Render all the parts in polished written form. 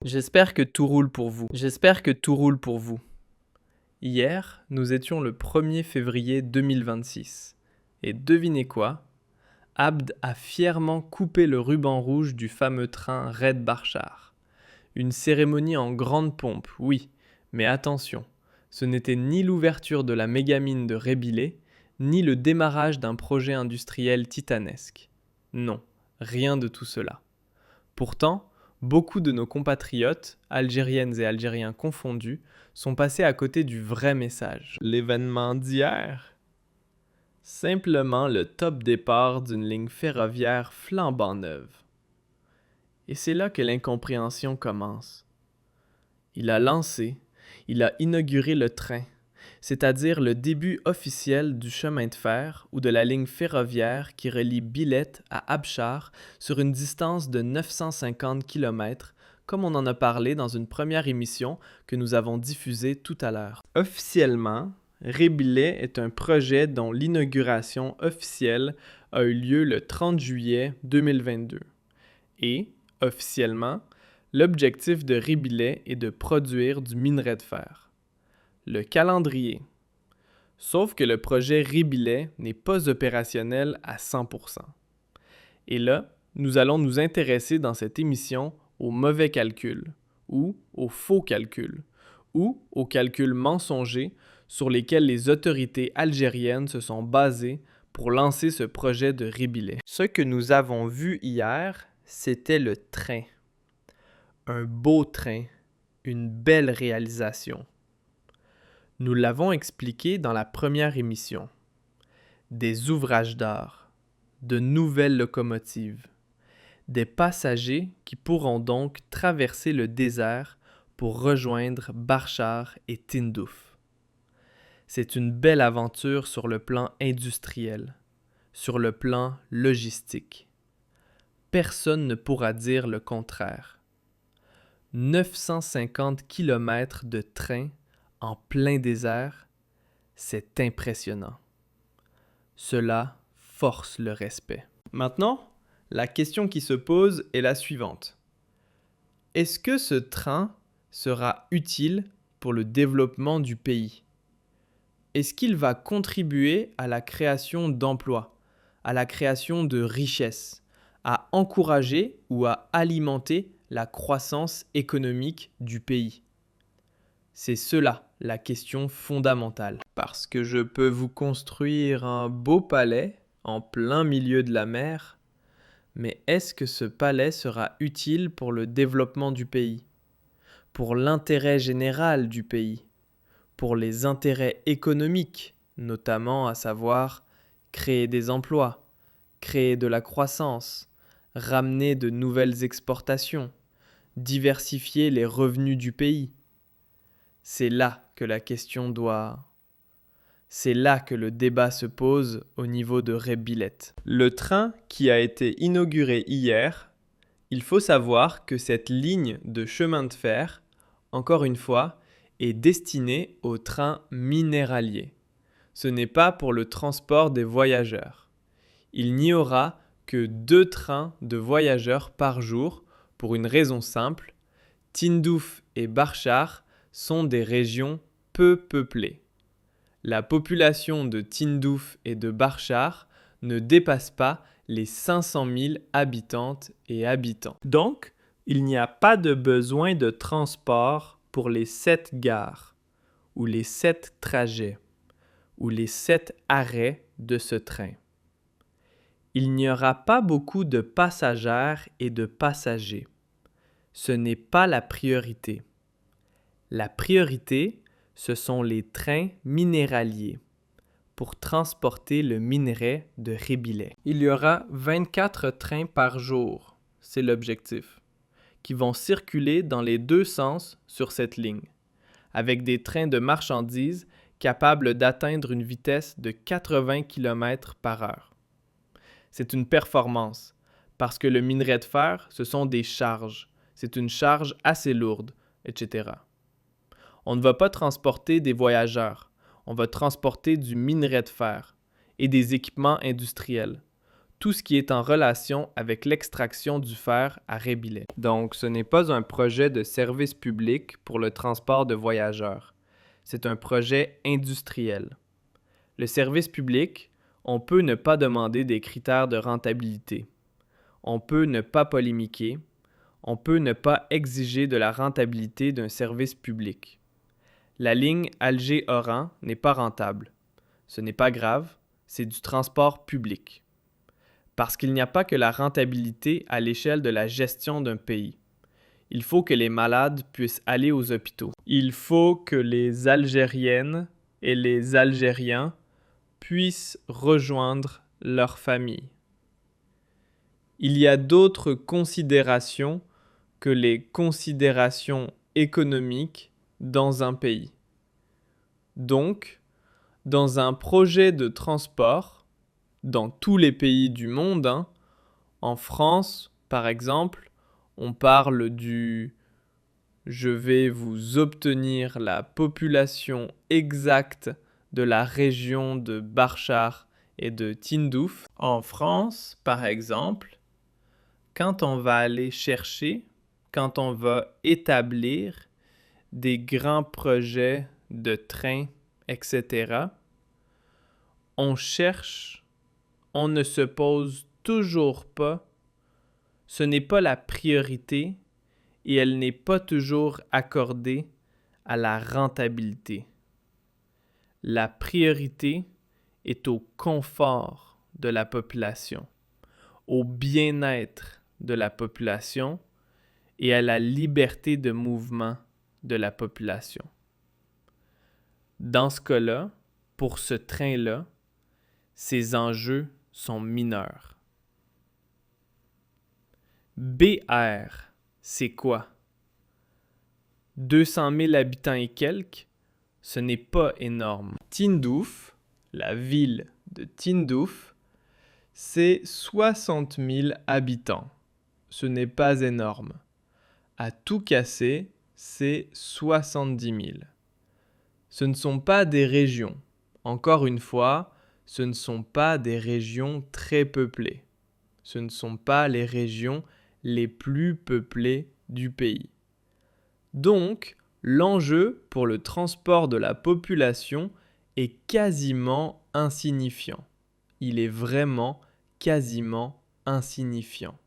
J'espère que tout roule pour vous. J'espère que tout roule pour vous. Hier, nous étions le 1er février 2026. Et devinez quoi? Abd a fièrement coupé le ruban rouge du fameux train Red Barchar. Une cérémonie en grande pompe, oui, mais attention, ce n'était ni l'ouverture de la mégamine de Rébillé, ni le démarrage d'un projet industriel titanesque. Non, rien de tout cela. Pourtant, beaucoup de nos compatriotes, algériennes et algériens confondus, sont passés à côté du vrai message. L'événement d'hier? Simplement le top départ d'une ligne ferroviaire flambant neuve. Et c'est là que l'incompréhension commence. Il a inauguré le train, c'est-à-dire le début officiel du chemin de fer ou de la ligne ferroviaire qui relie Bilet à Abchar sur une distance de 950 km, comme on en a parlé dans une première émission que nous avons diffusée tout à l'heure. Officiellement, Rébillé est un projet dont l'inauguration officielle a eu lieu le 30 juillet 2022. Et, officiellement, l'objectif de Rébillé est de produire du minerai de fer. Le calendrier. Sauf que le projet Rébillé n'est pas opérationnel à 100%. Et là, nous allons nous intéresser dans cette émission aux mauvais calculs, ou aux faux calculs, ou aux calculs mensongers sur lesquels les autorités algériennes se sont basées pour lancer ce projet de Rébillé. Ce que nous avons vu hier, c'était le train. Un beau train, une belle réalisation. Nous l'avons expliqué dans la première émission. Des ouvrages d'art, de nouvelles locomotives, des passagers qui pourront donc traverser le désert pour rejoindre Barchar et Tindouf. C'est une belle aventure sur le plan industriel, sur le plan logistique. Personne ne pourra dire le contraire. 950 km de train en plein désert, c'est impressionnant. Cela force le respect. Maintenant, la question qui se pose est la suivante. Est-ce que ce train sera utile pour le développement du pays? Est-ce qu'il va contribuer à la création d'emplois, à la création de richesses, à encourager ou à alimenter la croissance économique du pays? C'est cela la question fondamentale. Parce que je peux vous construire un beau palais en plein milieu de la mer, mais est-ce que ce palais sera utile pour le développement du pays, pour l'intérêt général du pays, pour les intérêts économiques, notamment à savoir créer des emplois, créer de la croissance, ramener de nouvelles exportations, diversifier les revenus du pays? C'est là que la question C'est là que le débat se pose au niveau de Rébillé. Le train qui a été inauguré hier, il faut savoir que cette ligne de chemin de fer, encore une fois, est destinée aux trains minéraliers. Ce n'est pas pour le transport des voyageurs. Il n'y aura que 2 trains de voyageurs par jour pour une raison simple. Tindouf et Barchar sont des régions peu peuplées. La population de Tindouf et de Barchar ne dépasse pas les 500 000 habitantes et habitants. Donc, il n'y a pas de besoin de transport pour les 7 gares, ou les 7 trajets, ou les 7 arrêts de ce train. Il n'y aura pas beaucoup de passagères et de passagers. Ce n'est pas la priorité. La priorité, ce sont les trains minéraliers pour transporter le minerai de Rébillé. Il y aura 24 trains par jour, c'est l'objectif, qui vont circuler dans les 2 sens sur cette ligne, avec des trains de marchandises capables d'atteindre une vitesse de 80 km par heure. C'est une performance, parce que le minerai de fer, ce sont des charges. C'est une charge assez lourde, etc. On ne va pas transporter des voyageurs, on va transporter du minerai de fer et des équipements industriels. tout ce qui est en relation avec l'extraction du fer à Rébillets. Donc, ce n'est pas un projet de service public pour le transport de voyageurs. C'est un projet industriel. Le service public, on peut ne pas demander des critères de rentabilité. On peut ne pas polémiquer. On peut ne pas exiger de la rentabilité d'un service public. La ligne Alger-Oran n'est pas rentable. Ce n'est pas grave, c'est du transport public. Parce qu'il n'y a pas que la rentabilité à l'échelle de la gestion d'un pays. Il faut que les malades puissent aller aux hôpitaux. Il faut que les Algériennes et les Algériens puissent rejoindre leur famille. Il y a d'autres considérations que les considérations économiques dans un pays. Donc, dans un projet de transport, dans tous les pays du monde, en France, par exemple, on parle du « je vais vous obtenir la population exacte de la région de Barchar et de Tindouf ». En France, par exemple, quand on va aller chercher, quand on va établir des grands projets de train, etc., on cherche, on ne se pose toujours pas, ce n'est pas la priorité et elle n'est pas toujours accordée à la rentabilité. La priorité est au confort de la population, au bien-être de la population et à la liberté de mouvement de la population. Dans ce cas-là, pour ce train-là, ces enjeux sont mineurs. BR, c'est quoi? 200 000 habitants et quelques, ce n'est pas énorme. Tindouf, la ville de Tindouf, c'est 60 000 habitants. Ce n'est pas énorme. À tout casser, c'est 70 000. Ce ne sont pas des régions. Encore une fois, ce ne sont pas des régions très peuplées. Ce ne sont pas les régions les plus peuplées du pays. Donc, l'enjeu pour le transport de la population est quasiment insignifiant. Il est vraiment quasiment insignifiant.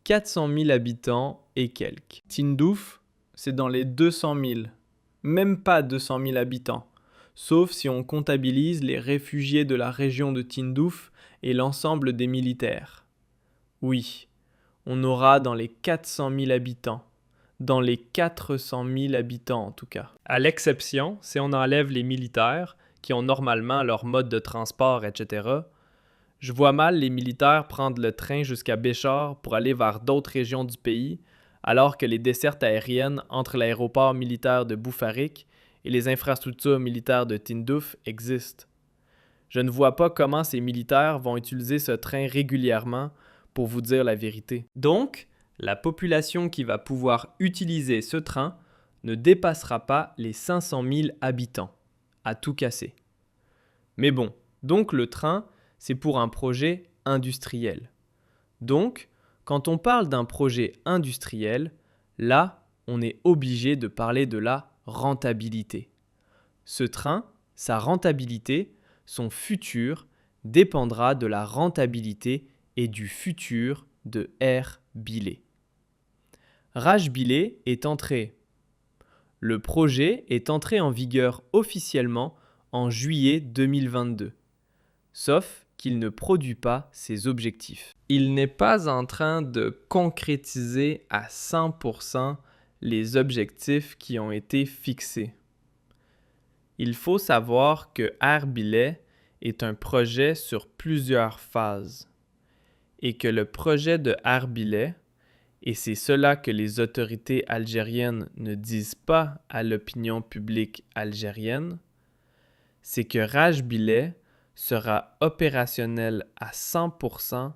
400 000 habitants et quelques. Tindouf, c'est dans les 200 000. Même pas 200 000 habitants. Sauf si on comptabilise les réfugiés de la région de Tindouf et l'ensemble des militaires. Oui, on aura dans les 400 000 habitants, dans les 400 000 habitants en tout cas. À l'exception, si on enlève les militaires, qui ont normalement leur mode de transport, etc., je vois mal les militaires prendre le train jusqu'à Béchar pour aller vers d'autres régions du pays, alors que les dessertes aériennes entre l'aéroport militaire de Boufarik et les infrastructures militaires de Tindouf existent. Je ne vois pas comment ces militaires vont utiliser ce train régulièrement, pour vous dire la vérité. Donc, la population qui va pouvoir utiliser ce train ne dépassera pas les 500 000 habitants, à tout casser. Mais bon, donc le train, c'est pour un projet industriel. Donc, quand on parle d'un projet industriel, là, on est obligé de parler de la rentabilité. Ce train, sa rentabilité, son futur, dépendra de la rentabilité et du futur de R-Billet. Raj-Billet est entré. Le projet est entré en vigueur officiellement en juillet 2022, sauf qu'il ne produit pas ses objectifs. Il n'est pas en train de concrétiser à 100% les objectifs qui ont été fixés. Il faut savoir que R-Billet est un projet sur plusieurs phases et que le projet de R-Billet, et c'est cela que les autorités algériennes ne disent pas à l'opinion publique algérienne, c'est que Raj-Billet sera opérationnel à 100%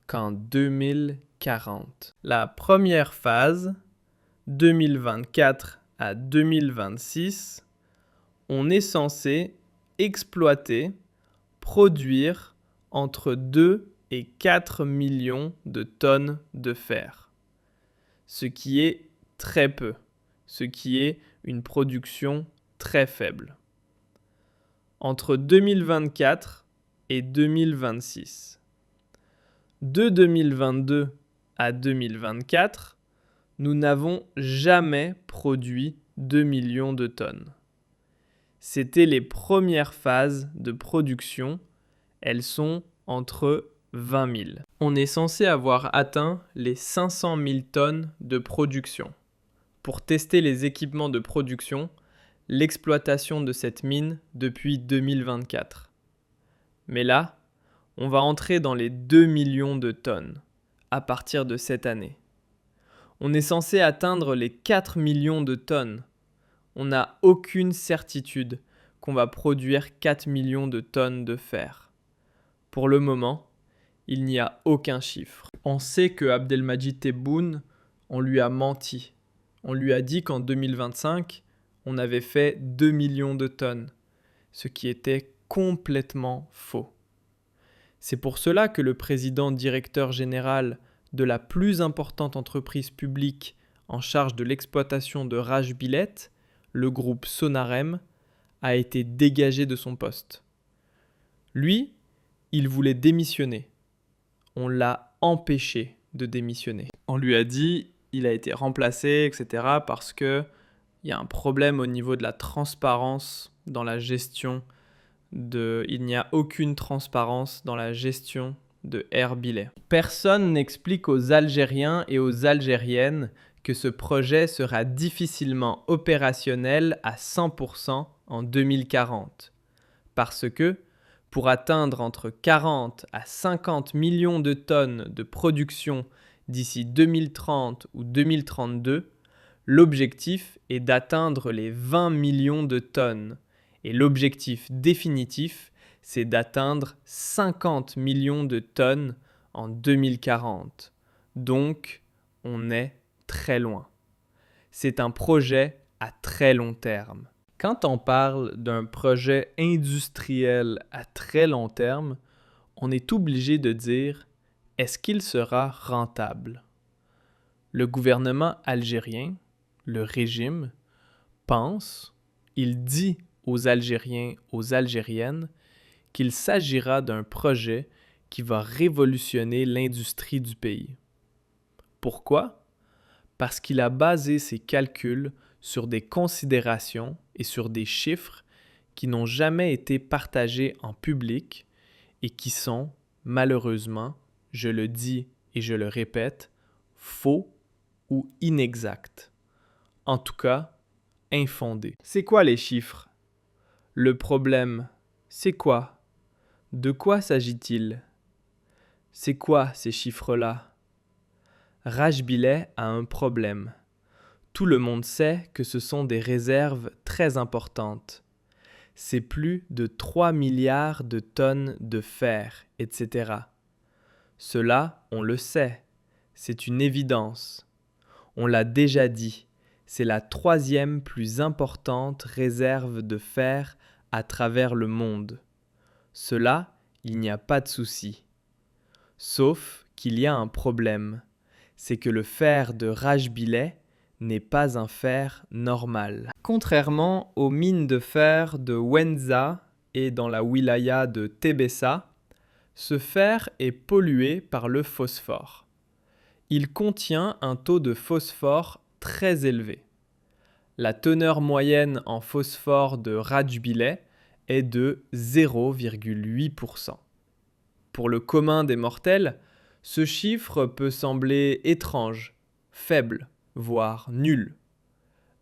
qu'en 2040. La première phase, 2024 à 2026, on est censé exploiter, produire entre 2 et 4 millions de tonnes de fer, ce qui est très peu, ce qui est une production très faible. Entre 2024 et 2026. De 2022 à 2024, nous n'avons jamais produit 2 millions de tonnes. C'était les premières phases de production, elles sont entre 20 000. On est censé avoir atteint les 500 000 tonnes de production. Pour tester les équipements de production, l'exploitation de cette mine depuis 2024. Mais là, on va entrer dans les 2 millions de tonnes à partir de cette année. On est censé atteindre les 4 millions de tonnes. On n'a aucune certitude qu'on va produire 4 millions de tonnes de fer. Pour le moment, il n'y a aucun chiffre. On sait que Abdelmadjid Tebboune, on lui a menti. On lui a dit qu'en 2025, on avait fait 2 millions de tonnes, ce qui était complètement faux. C'est pour cela que le président directeur général de la plus importante entreprise publique en charge de l'exploitation de Rajbilet, le groupe Sonarem, a été dégagé de son poste. Lui, il voulait démissionner. On l'a empêché de démissionner. On lui a dit il a été remplacé, etc. parce qu'il y a un problème au niveau de la transparence dans la gestion il n'y a aucune transparence dans la gestion de Erbilay. Personne n'explique aux Algériens et aux Algériennes que ce projet sera difficilement opérationnel à 100% en 2040. Parce que, pour atteindre entre 40 à 50 millions de tonnes de production d'ici 2030 ou 2032, l'objectif est d'atteindre les 20 millions de tonnes. Et l'objectif définitif, c'est d'atteindre 50 millions de tonnes en 2040. Donc, on est très loin. C'est un projet à très long terme. Quand on parle d'un projet industriel à très long terme, on est obligé de dire « est-ce qu'il sera rentable ?» Le gouvernement algérien, le régime, pense, il dit aux Algériens, aux Algériennes, qu'il s'agira d'un projet qui va révolutionner l'industrie du pays. Pourquoi? Parce qu'il a basé ses calculs sur des considérations et sur des chiffres qui n'ont jamais été partagés en public et qui sont, malheureusement, je le dis et je le répète, faux ou inexacts. En tout cas, infondés. C'est quoi les chiffres? Le problème, c'est quoi? De quoi s'agit-il? C'est quoi ces chiffres-là? Rajbilet a un problème. Tout le monde sait que ce sont des réserves très importantes. C'est plus de 3 milliards de tonnes de fer, etc. Cela, on le sait. C'est une évidence. On l'a déjà dit. C'est la 3e plus importante réserve de fer à travers le monde. Cela, il n'y a pas de souci. Sauf qu'il y a un problème. C'est que le fer de Rajbilet n'est pas un fer normal. Contrairement aux mines de fer de Wenza et dans la wilaya de Tébessa, ce fer est pollué par le phosphore. Il contient un taux de phosphore très élevé. La teneur moyenne en phosphore de Rajbilet est de 0,8%. Pour le commun des mortels, ce chiffre peut sembler étrange, faible, voire nul.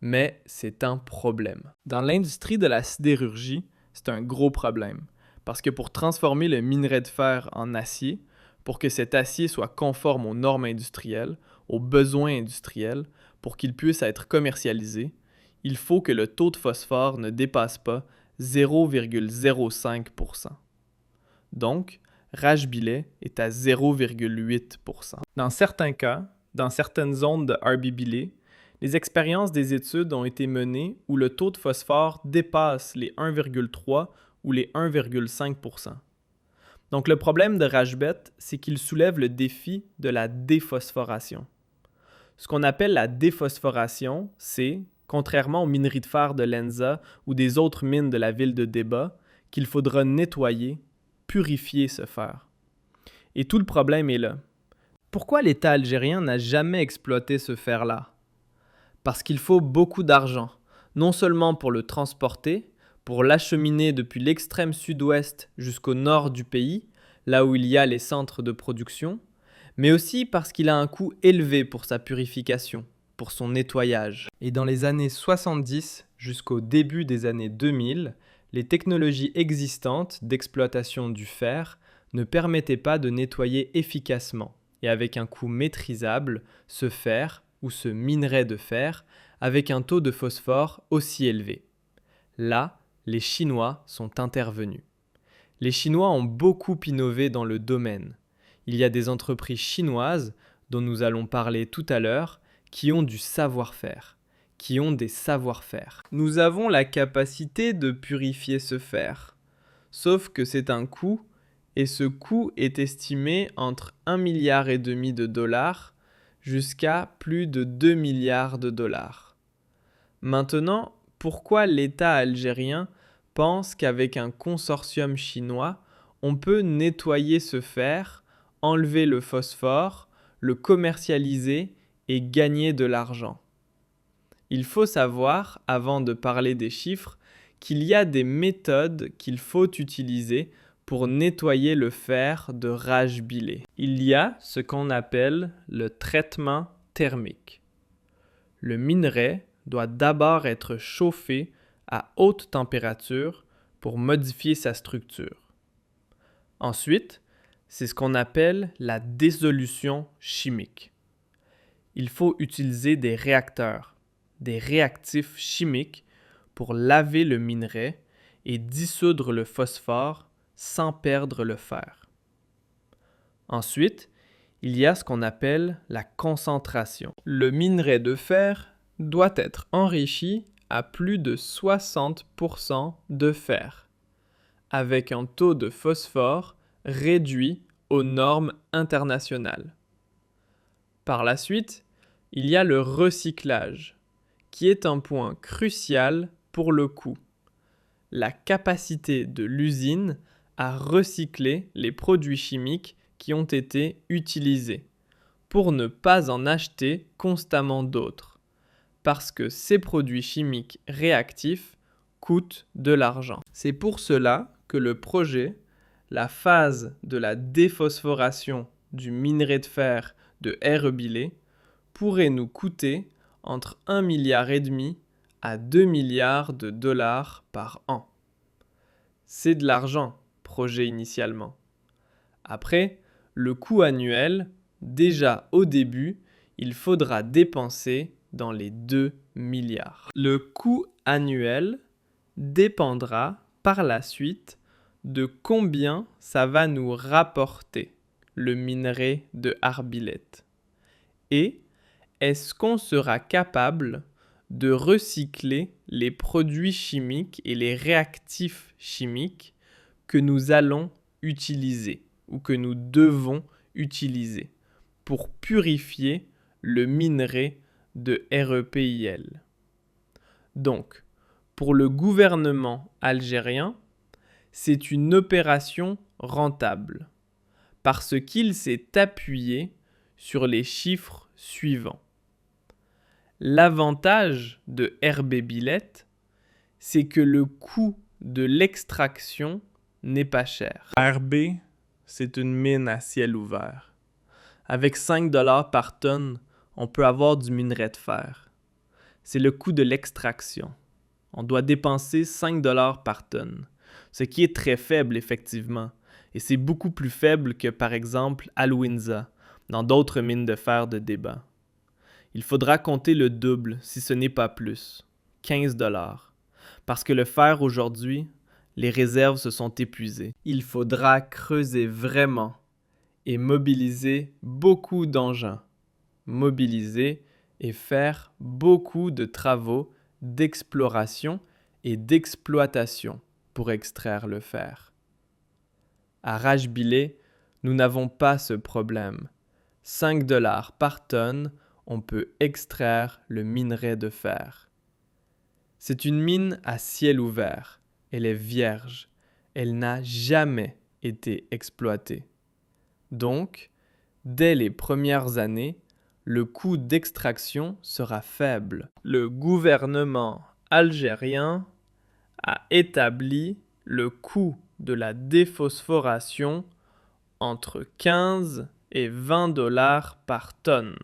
Mais c'est un problème. Dans l'industrie de la sidérurgie, c'est un gros problème. Parce que pour transformer le minerai de fer en acier, pour que cet acier soit conforme aux normes industrielles, aux besoins industriels, pour qu'il puisse être commercialisé, il faut que le taux de phosphore ne dépasse pas 0,05%. Donc, Rajbilet est à 0,8%. Dans certains cas, dans certaines zones de Erbilay, les expériences des études ont été menées où le taux de phosphore dépasse les 1,3 ou les 1,5%. Donc le problème de Rajbet, c'est qu'il soulève le défi de la déphosphoration. Ce qu'on appelle la déphosphoration, c'est, contrairement aux mineries de fer de Lenza ou des autres mines de la ville de Deba, qu'il faudra nettoyer, purifier ce fer. Et tout le problème est là. Pourquoi l'État algérien n'a jamais exploité ce fer-là? Parce qu'il faut beaucoup d'argent, non seulement pour le transporter, pour l'acheminer depuis l'extrême sud-ouest jusqu'au nord du pays, là où il y a les centres de production, mais aussi parce qu'il a un coût élevé pour sa purification, pour son nettoyage. Et dans les années 70 jusqu'au début des années 2000, les technologies existantes d'exploitation du fer ne permettaient pas de nettoyer efficacement et avec un coût maîtrisable ce fer ou ce minerai de fer avec un taux de phosphore aussi élevé. Là, les Chinois sont intervenus. Les Chinois ont beaucoup innové dans le domaine. Il y a des entreprises chinoises, dont nous allons parler tout à l'heure, qui ont du savoir-faire, qui ont des savoir-faire. Nous avons la capacité de purifier ce fer. Sauf que c'est un coût, et ce coût est estimé entre 1,5 milliard de dollars jusqu'à plus de 2 milliards de dollars. Maintenant, pourquoi l'État algérien pense qu'avec un consortium chinois, on peut nettoyer ce fer, enlever le phosphore, le commercialiser et gagner de l'argent? Il faut savoir, avant de parler des chiffres, qu'il y a des méthodes qu'il faut utiliser pour nettoyer le fer de Rajbile. Il y a ce qu'on appelle le traitement thermique. Le minerai doit d'abord être chauffé à haute température pour modifier sa structure. Ensuite, c'est ce qu'on appelle la dissolution chimique. Il faut utiliser des réacteurs, des réactifs chimiques pour laver le minerai et dissoudre le phosphore sans perdre le fer. Ensuite, il y a ce qu'on appelle la concentration. Le minerai de fer doit être enrichi à plus de 60% de fer, avec un taux de phosphore réduit aux normes internationales. Par la suite, il y a le recyclage, qui est un point crucial pour le coût. La capacité de l'usine à recycler les produits chimiques qui ont été utilisés, pour ne pas en acheter constamment d'autres, parce que ces produits chimiques réactifs coûtent de l'argent. C'est pour cela que le projet, la phase de la déphosphoration du minerai de fer de Errebillé, pourrait nous coûter entre 1,5 milliard à 2 milliards de dollars par an. C'est de l'argent, projet initialement. Après, le coût annuel, déjà au début, il faudra dépenser dans les 2 milliards. Le coût annuel dépendra par la suite de combien ça va nous rapporter, le minerai de Arbilette. Et est-ce qu'on sera capable de recycler les produits chimiques et les réactifs chimiques que nous allons utiliser ou que nous devons utiliser pour purifier le minerai de REPIL. Donc, pour le gouvernement algérien, c'est une opération rentable parce qu'il s'est appuyé sur les chiffres suivants. L'avantage de Erbebillet, c'est que le coût de l'extraction n'est pas cher. RB, c'est une mine à ciel ouvert. Avec 5 $ par tonne, on peut avoir du minerai de fer. C'est le coût de l'extraction. On doit dépenser 5 $ par tonne, ce qui est très faible effectivement, et c'est beaucoup plus faible que par exemple à Louinza, dans d'autres mines de fer de Deba. Il faudra compter le double, si ce n'est pas plus, 15 $. Parce que le fer aujourd'hui, les réserves se sont épuisées. Il faudra creuser vraiment et mobiliser beaucoup d'engins. Mobiliser et faire beaucoup de travaux d'exploration et d'exploitation pour extraire le fer. À Rajbile, nous n'avons pas ce problème. 5 $ par tonne, on peut extraire le minerai de fer. C'est une mine à ciel ouvert. Elle est vierge. Elle n'a jamais été exploitée. Donc, dès les premières années, le coût d'extraction sera faible. Le gouvernement algérien a établi le coût de la déphosphoration entre 15 et 20 $ par tonne.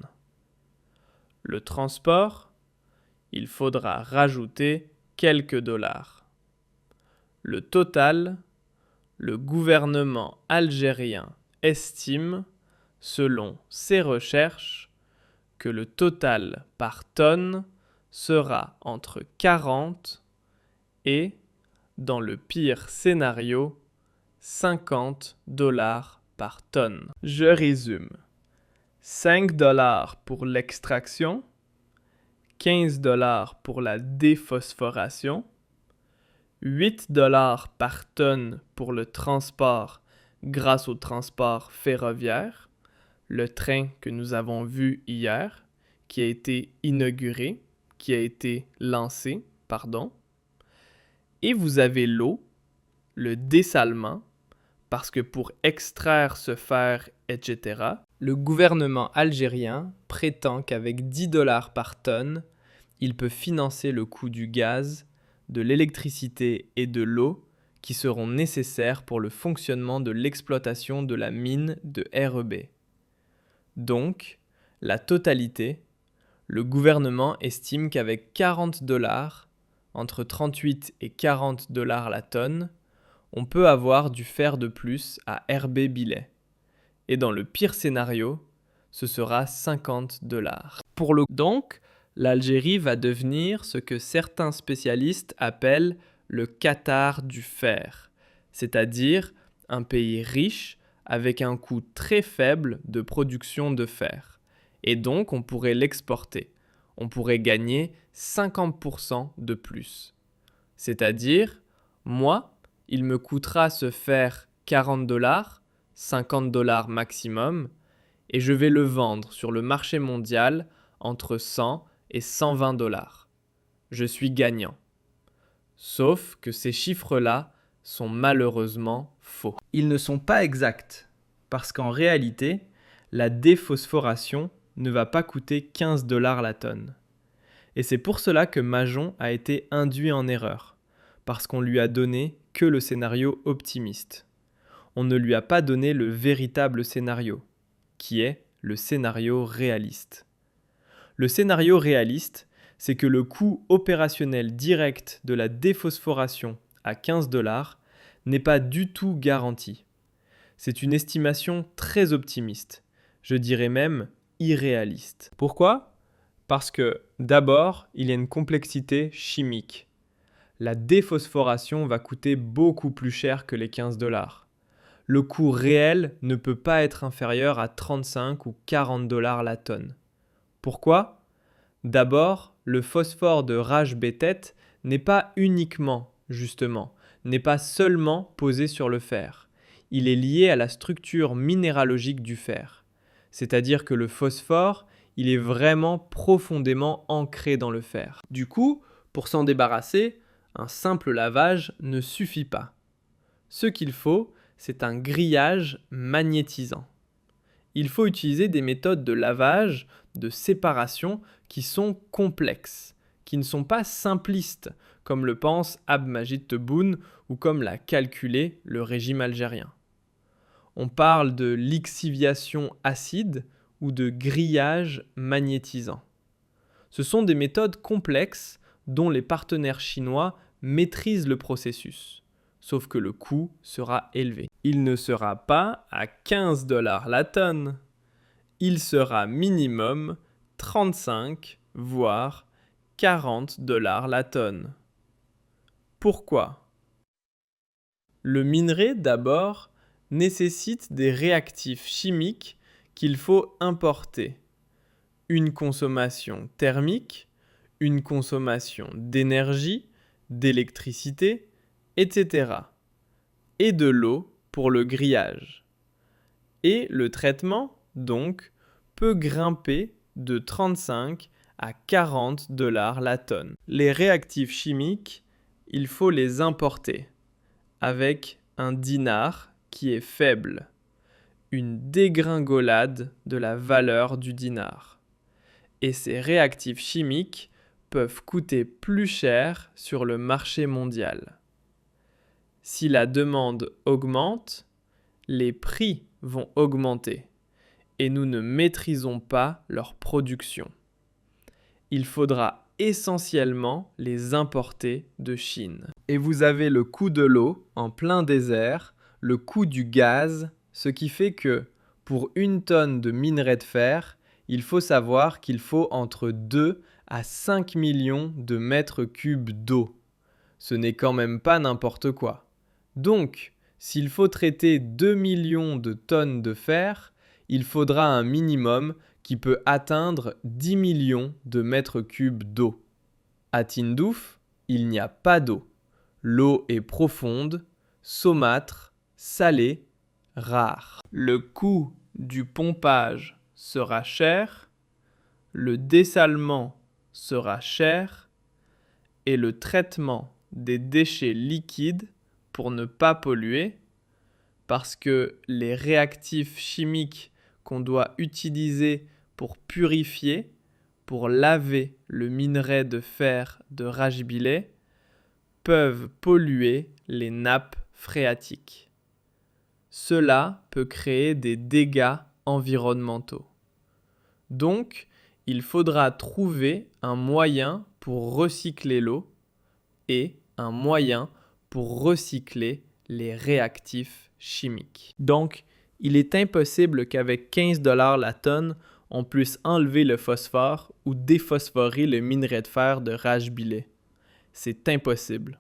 Le transport, il faudra rajouter quelques dollars. Le total, le gouvernement algérien estime, selon ses recherches, que le total par tonne sera entre 40 et, dans le pire scénario, 50 $ par tonne. Je résume. 5 $ pour l'extraction, 15 $ pour la déphosphoration, 8 $ par tonne pour le transport grâce au transport ferroviaire, le train que nous avons vu hier, qui a été lancé, et vous avez l'eau, le dessalement, parce que pour extraire ce fer, etc., le gouvernement algérien prétend qu'avec 10 $ par tonne, il peut financer le coût du gaz, de l'électricité et de l'eau qui seront nécessaires pour le fonctionnement de l'exploitation de la mine de REB. Donc, la totalité, le gouvernement estime qu'avec 40 $, entre 38 et 40 $ la tonne, on peut avoir du fer de plus à R'B. Et dans le pire scénario, ce sera 50 $. Donc, l'Algérie va devenir ce que certains spécialistes appellent le Qatar du fer, c'est-à-dire un pays riche avec un coût très faible de production de fer. Et donc, on pourrait l'exporter. On pourrait gagner 50% de plus. C'est-à-dire, moi, il me coûtera ce fer 40 $, 50 $ maximum, et je vais le vendre sur le marché mondial entre 100 et 120 $. Je suis gagnant. Sauf que ces chiffres-là sont malheureusement faux. Ils ne sont pas exacts, parce qu'en réalité, la déphosphoration ne va pas coûter 15 $ la tonne. Et c'est pour cela que Majon a été induit en erreur, parce qu'on lui a donné que le scénario optimiste. On ne lui a pas donné le véritable scénario, qui est le scénario réaliste. Le scénario réaliste, c'est que le coût opérationnel direct de la déphosphoration à 15 $ n'est pas du tout garanti. C'est une estimation très optimiste, je dirais même irréaliste. Pourquoi ? Parce que, d'abord, il y a une complexité chimique. La déphosphoration va coûter beaucoup plus cher que les 15 $. Le coût réel ne peut pas être inférieur à 35 ou 40 $ la tonne. Pourquoi ? D'abord, le phosphore de Rajbetet n'est pas seulement posé sur le fer. Il est lié à la structure minéralogique du fer. C'est-à-dire que le phosphore, il est vraiment profondément ancré dans le fer. Du coup, pour s'en débarrasser, un simple lavage ne suffit pas. Ce qu'il faut, c'est un grillage magnétisant. Il faut utiliser des méthodes de lavage, de séparation qui sont complexes, qui ne sont pas simplistes, comme le pense Abdmajid Tebboune ou comme l'a calculé le régime algérien. On parle de lixiviation acide ou de grillage magnétisant. Ce sont des méthodes complexes dont les partenaires chinois maîtrisent le processus, sauf que le coût sera élevé. Il ne sera pas à 15 $ la tonne. Il sera minimum 35 voire 40 $ la tonne. Pourquoi ? Le minerai, d'abord, nécessite des réactifs chimiques qu'il faut importer. Une consommation thermique, une consommation d'énergie, d'électricité, etc. Et de l'eau pour le grillage. Et le traitement, donc, peut grimper de 35 à 40 $ la tonne. Les réactifs chimiques, il faut les importer avec un dinar qui est faible, une dégringolade de la valeur du dinar. Et ces réactifs chimiques peuvent coûter plus cher sur le marché mondial. Si la demande augmente, les prix vont augmenter et nous ne maîtrisons pas leur production. Il faudra essentiellement les importer de Chine. Et vous avez le coût de l'eau en plein désert, le coût du gaz, ce qui fait que pour 1 tonne de minerai de fer, il faut savoir qu'il faut entre 2 à 5 millions de mètres cubes d'eau. Ce n'est quand même pas n'importe quoi. Donc, s'il faut traiter 2 millions de tonnes de fer, il faudra un minimum qui peut atteindre 10 millions de mètres cubes d'eau. À Tindouf, il n'y a pas d'eau. L'eau est profonde, saumâtre, salée, rare. Le coût du pompage sera cher, le dessalement sera cher et le traitement des déchets liquides pour ne pas polluer, parce que les réactifs chimiques qu'on doit utiliser pour purifier, pour laver le minerai de fer de Rajbilleh, peuvent polluer les nappes phréatiques. Cela peut créer des dégâts environnementaux. Donc, il faudra trouver un moyen pour recycler l'eau et un moyen pour recycler les réactifs chimiques. Donc, il est impossible qu'avec 15 $ la tonne, on puisse enlever le phosphore ou déphosphorer le minerai de fer de Rajbilleh. C'est impossible.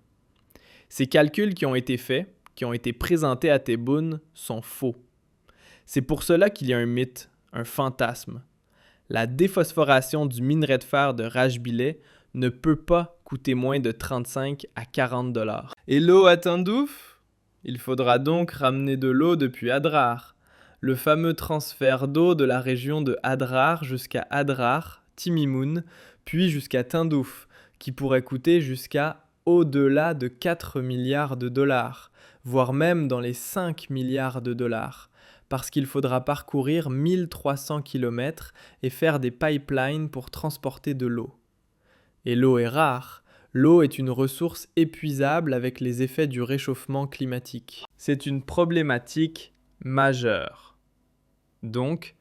Ces calculs qui ont été faits, qui ont été présentés à Tebboune, sont faux. C'est pour cela qu'il y a un mythe, un fantasme. La déphosphoration du minerai de fer de Rajbilleh ne peut pas coûter moins de 35 à 40 $. Et l'eau à Tindouf? Il faudra donc ramener de l'eau depuis Adrar. Le fameux transfert d'eau de la région de Adrar jusqu'à Adrar, Timimoun, puis jusqu'à Tindouf, qui pourrait coûter jusqu'à au-delà de 4 milliards de $, voire même dans les 5 milliards de $, parce qu'il faudra parcourir 1300 km et faire des pipelines pour transporter de l'eau. Et l'eau est rare. L'eau est une ressource épuisable avec les effets du réchauffement climatique. C'est une problématique majeure. Donc,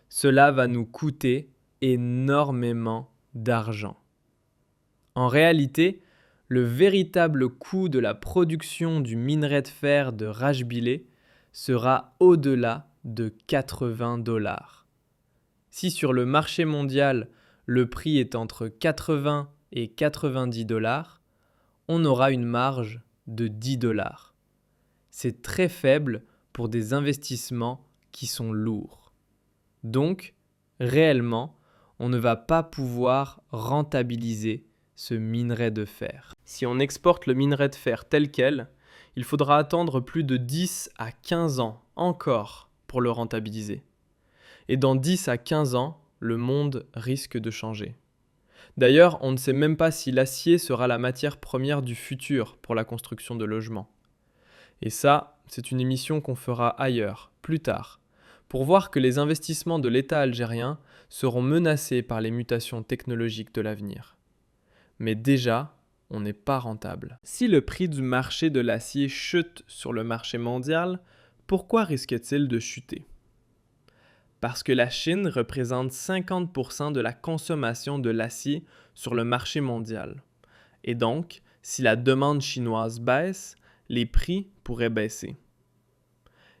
cela va nous coûter énormément d'argent. En réalité, le véritable coût de la production du minerai de fer de Rajbilleh sera au-delà de 80 $. Si sur le marché mondial, le prix est entre 80 et 90 $, on aura une marge de 10 $. C'est très faible pour des investissements qui sont lourds. Donc, réellement, on ne va pas pouvoir rentabiliser ce minerai de fer. Si on exporte le minerai de fer tel quel, il faudra attendre plus de 10 à 15 ans encore pour le rentabiliser. Et dans 10 à 15 ans, le monde risque de changer. D'ailleurs, on ne sait même pas si l'acier sera la matière première du futur pour la construction de logements. Et ça, c'est une émission qu'on fera ailleurs, plus tard, pour voir que les investissements de l'État algérien seront menacés par les mutations technologiques de l'avenir. Mais déjà, on n'est pas rentable. Si le prix du marché de l'acier chute sur le marché mondial, pourquoi risque-t-il de chuter? Parce que la Chine représente 50% de la consommation de l'acier sur le marché mondial. Et donc, si la demande chinoise baisse, les prix pourraient baisser.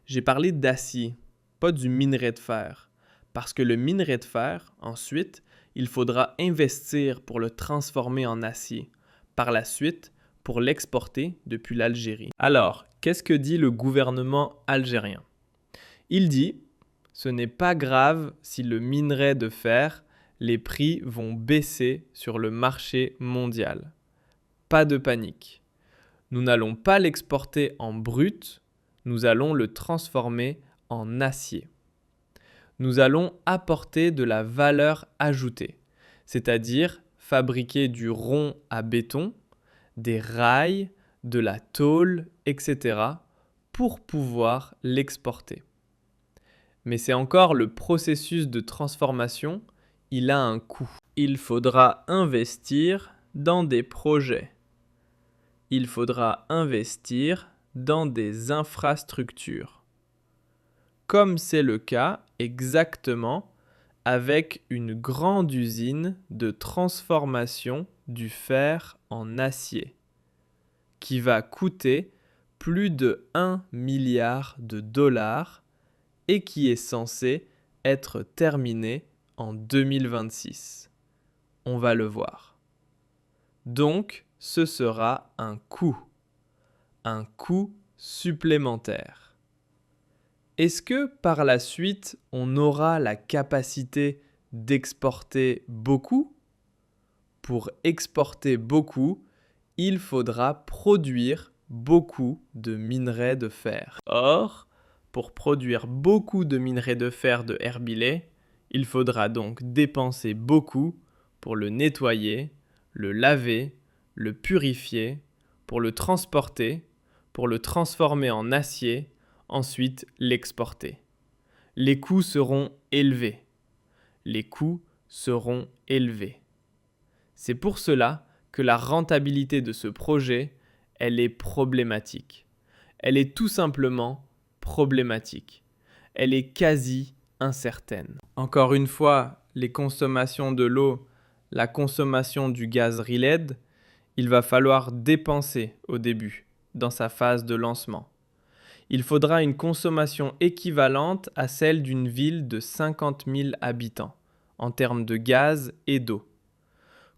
J'ai parlé d'acier, pas du minerai de fer, parce que le minerai de fer, ensuite, il faudra investir pour le transformer en acier, par la suite pour l'exporter depuis l'Algérie. Alors, qu'est-ce que dit le gouvernement algérien? Il dit: ce n'est pas grave si le minerai de fer, les prix vont baisser sur le marché mondial. Pas de panique. Nous n'allons pas l'exporter en brut, nous allons le transformer en acier. Nous allons apporter de la valeur ajoutée, c'est-à-dire fabriquer du rond à béton, des rails, de la tôle, etc. pour pouvoir l'exporter. Mais c'est encore le processus de transformation, il a un coût. Il faudra investir dans des projets. Il faudra investir dans des infrastructures. Comme c'est le cas exactement avec une grande usine de transformation du fer en acier, qui va coûter plus de 1 milliard de dollars et qui est censé être terminé en 2026. On va le voir. Donc, ce sera un coût supplémentaire. Est-ce que par la suite, on aura la capacité d'exporter beaucoup? Pour exporter beaucoup, il faudra produire beaucoup de minerais de fer. Or, pour produire beaucoup de minerais de fer de Herbilé, il faudra donc dépenser beaucoup pour le nettoyer, le laver, le purifier, pour le transporter, pour le transformer en acier, ensuite l'exporter. Les coûts seront élevés. Les coûts seront élevés. C'est pour cela que la rentabilité de ce projet, elle est problématique. Elle est tout simplement problématique. Elle est quasi incertaine. Encore une fois, les consommations de l'eau, la consommation du gaz RILED, il va falloir dépenser au début, dans sa phase de lancement. Il faudra une consommation équivalente à celle d'une ville de 50 000 habitants, en termes de gaz et d'eau.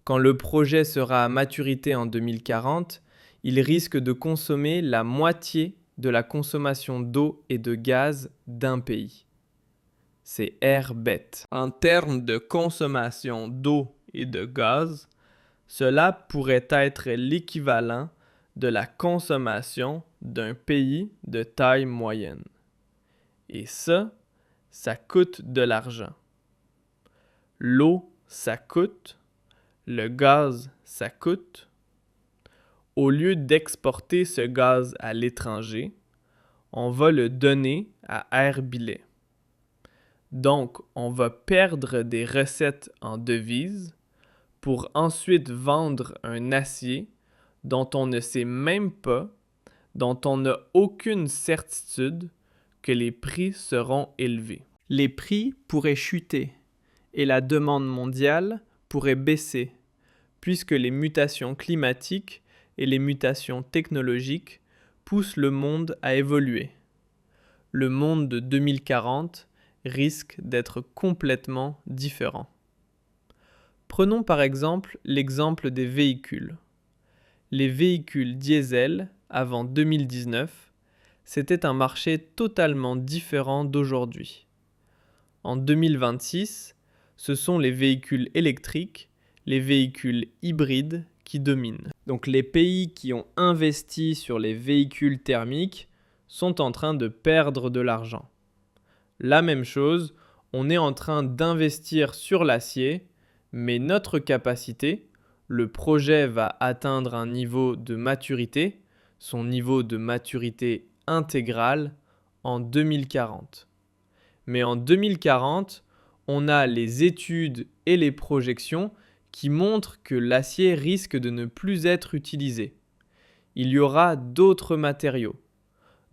Quand le projet sera à maturité en 2040, il risque de consommer la moitié de la consommation d'eau et de gaz d'un pays. C'est air bête. En termes de consommation d'eau et de gaz, cela pourrait être l'équivalent de la consommation d'un pays de taille moyenne. Et ça coûte de l'argent. L'eau, ça coûte. Le gaz, ça coûte. Au lieu d'exporter ce gaz à l'étranger, on va le donner à Herbilé. Donc, on va perdre des recettes en devises pour ensuite vendre un acier dont on ne sait même pas, dont on n'a aucune certitude que les prix seront élevés. Les prix pourraient chuter et la demande mondiale pourrait baisser, puisque les mutations climatiques et les mutations technologiques poussent le monde à évoluer. Le monde de 2040 risque d'être complètement différent. Prenons par exemple l'exemple des véhicules. Les véhicules diesel avant 2019, c'était un marché totalement différent d'aujourd'hui. En 2026, ce sont les véhicules électriques, les véhicules hybrides qui dominent. Donc les pays qui ont investi sur les véhicules thermiques sont en train de perdre de l'argent. La même chose, on est en train d'investir sur l'acier, mais notre capacité, le projet va atteindre un niveau de maturité, son niveau de maturité intégrale, en 2040. Mais en 2040, on a les études et les projections qui montrent que l'acier risque de ne plus être utilisé. Il y aura d'autres matériaux.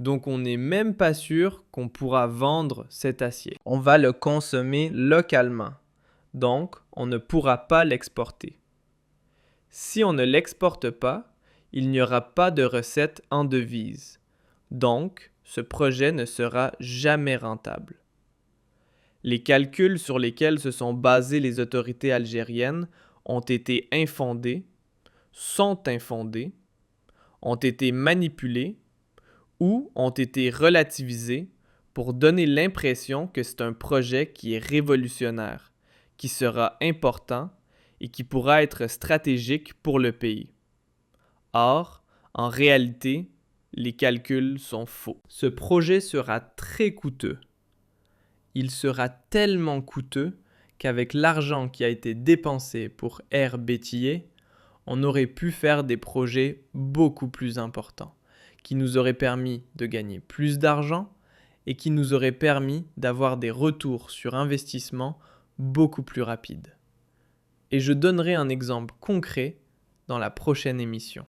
Donc on n'est même pas sûr qu'on pourra vendre cet acier. On va le consommer localement. Donc on ne pourra pas l'exporter. Si on ne l'exporte pas, il n'y aura pas de recettes en devises. Donc ce projet ne sera jamais rentable. Les calculs sur lesquels se sont basées les autorités algériennes ont été infondés, sont infondés, ont été manipulés ou ont été relativisés pour donner l'impression que c'est un projet qui est révolutionnaire, qui sera important et qui pourra être stratégique pour le pays. Or, en réalité, Les calculs sont faux. Ce projet sera très coûteux. Il sera tellement coûteux qu'avec l'argent qui a été dépensé pour Air Béthier, on aurait pu faire des projets beaucoup plus importants, qui nous auraient permis de gagner plus d'argent et qui nous auraient permis d'avoir des retours sur investissement beaucoup plus rapides. Et je donnerai un exemple concret dans la prochaine émission.